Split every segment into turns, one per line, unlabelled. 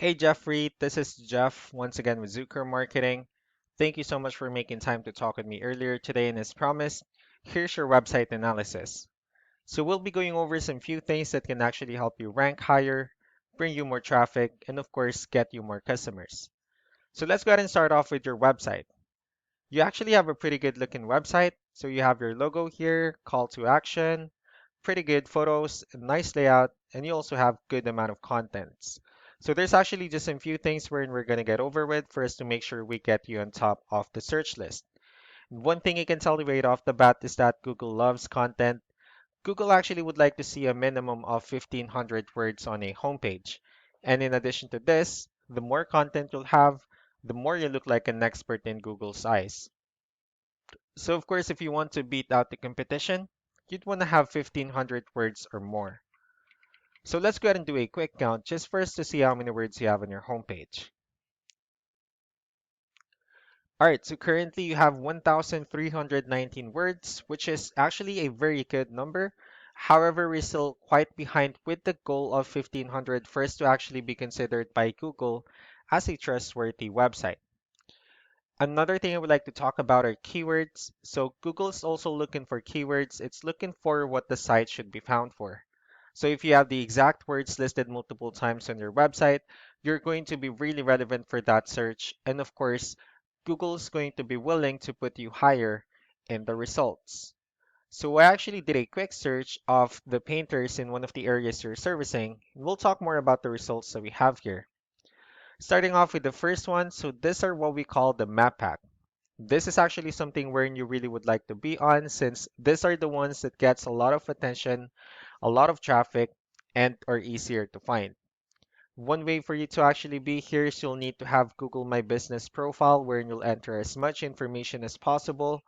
Hey Jeffrey, this is Jeff once again with Zucker Marketing. Thank you so much for making time to talk with me earlier today, and as promised, here's your website analysis. So we'll be going over some few things that can actually help you rank higher, bring you more traffic, and of course, get you more customers. So let's go ahead and start off with your website. You actually have a pretty good looking website. So you have your logo here, call to action, pretty good photos, a nice layout, and you also have good amount of contents. So there's actually just a few things we're going to get over with for us to make sure we get you on top of the search list. One thing you can tell right off the bat is that Google loves content. Google actually would like to see a minimum of 1,500 words on a homepage. And in addition to this, the more content you'll have, the more you look like an expert in Google's eyes. So of course, if you want to beat out the competition, you'd want to have 1,500 words or more. So let's go ahead and do a quick count just for us to see how many words you have on your homepage. All right, so currently you have 1,319 words, which is actually a very good number. However, we're still quite behind with the goal of 1,500 for us to actually be considered by Google as a trustworthy website. Another thing I would like to talk about are keywords. So Google is also looking for keywords. It's looking for what the site should be found for. So if you have the exact words listed multiple times on your website, you're going to be really relevant for that search. And of course, Google is going to be willing to put you higher in the results. So I actually did a quick search of the painters in one of the areas you're servicing. We'll talk more about the results that we have here. Starting off with the first one, so these are what we call the map pack. This is actually something wherein you really would like to be on since these are the ones that gets a lot of attention, a lot of traffic, and are easier to find. One way for you to actually be here is you'll need to have Google My Business profile wherein you'll enter as much information as possible,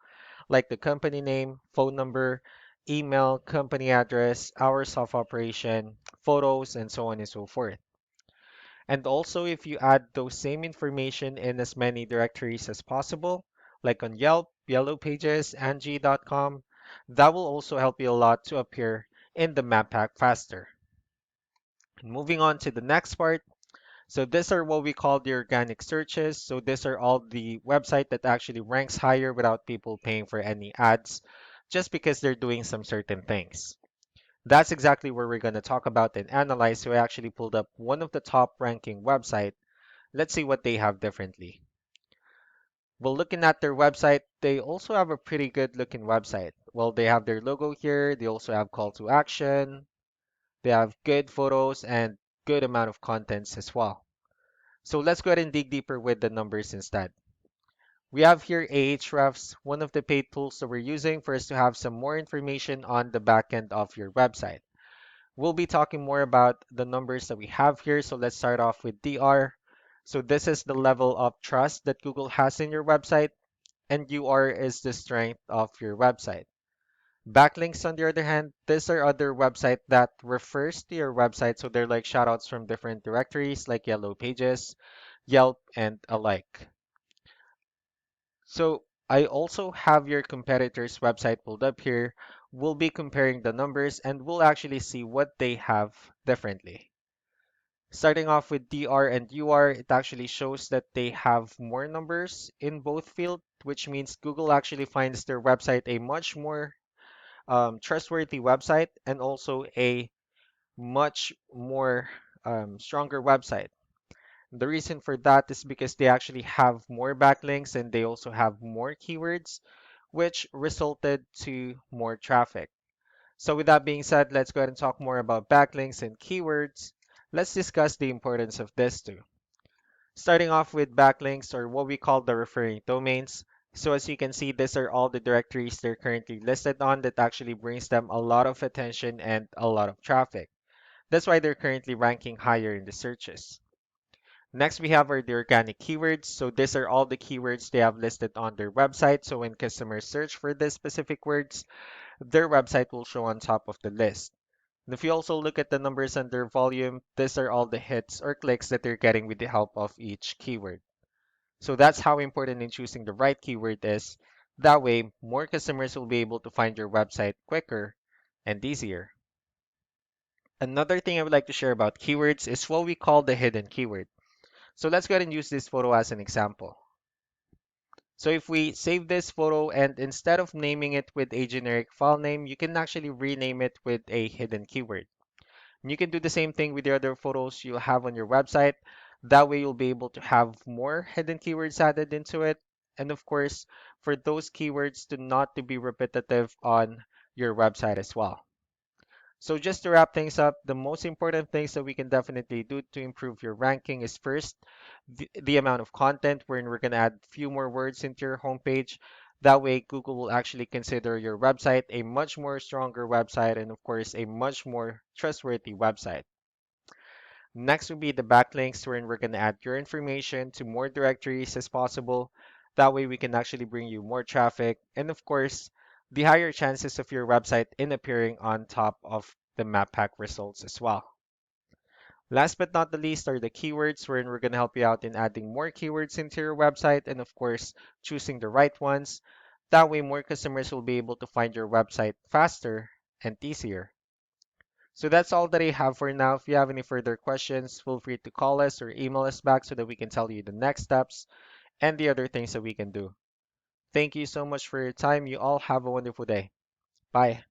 like the company name, phone number, email, company address, hours of operation, photos, and so on and so forth. And also, if you add those same information in as many directories as possible, like on Yelp, Yellow Pages, Angie.com, that will also help you a lot to appear in the map pack faster. Moving on to the next part. So these are what we call the organic searches. So these are all the website that actually ranks higher without people paying for any ads, just because they're doing some certain things. That's exactly where we're going to talk about and analyze. So I actually pulled up one of the top ranking website. Let's see what they have differently. Well, looking at their website, they also have a pretty good looking website. Well, they have their logo here. They also have call to action. They have good photos and good amount of contents as well. So let's go ahead and dig deeper with the numbers instead. We have here Ahrefs, one of the paid tools that we're using for us to have some more information on the backend of your website. We'll be talking more about the numbers that we have here. So let's start off with DR. So this is the level of trust that Google has in your website, and UR is the strength of your website. Backlinks, on the other hand, these are other website that refers to your website. So they're like shoutouts from different directories like Yellow Pages, Yelp, and alike. So I also have your competitor's website pulled up here. We'll be comparing the numbers and we'll actually see what they have differently. Starting off with DR and UR, it actually shows that they have more numbers in both fields, which means Google actually finds their website a much more trustworthy website and also a much more stronger website. The reason for that is because they actually have more backlinks and they also have more keywords, which resulted to more traffic. So with that being said, let's go ahead and talk more about backlinks and keywords. Let's discuss the importance of this too. Starting off with backlinks or what we call the referring domains. So as you can see, these are all the directories they're currently listed on that actually brings them a lot of attention and a lot of traffic. That's why they're currently ranking higher in the searches. Next, we have the organic keywords. So these are all the keywords they have listed on their website. So when customers search for these specific words, their website will show on top of the list. And if you also look at the numbers under volume, these are all the hits or clicks that they're getting with the help of each keyword. So that's how important in choosing the right keyword is. That way, more customers will be able to find your website quicker and easier. Another thing I would like to share about keywords is what we call the hidden keyword. So let's go ahead and use this photo as an example. So if we save this photo and instead of naming it with a generic file name, you can actually rename it with a hidden keyword. And you can do the same thing with the other photos you have on your website. That way you'll be able to have more hidden keywords added into it. And of course, for those keywords to not to be repetitive on your website as well. So just to wrap things up, the most important things that we can definitely do to improve your ranking is first, the amount of content wherein we're going to add few more words into your homepage. That way, Google will actually consider your website a much more stronger website and of course a much more trustworthy website. Next will be the backlinks wherein we're going to add your information to more directories as possible. That way we can actually bring you more traffic and of course the higher chances of your website in appearing on top of the map pack results as well. Last but not the least are the keywords wherein we're going to help you out in adding more keywords into your website and of course choosing the right ones. That way more customers will be able to find your website faster and easier. So that's all that I have for now. If you have any further questions, feel free to call us or email us back so that we can tell you the next steps and the other things that we can do. Thank you so much for your time. You all have a wonderful day. Bye.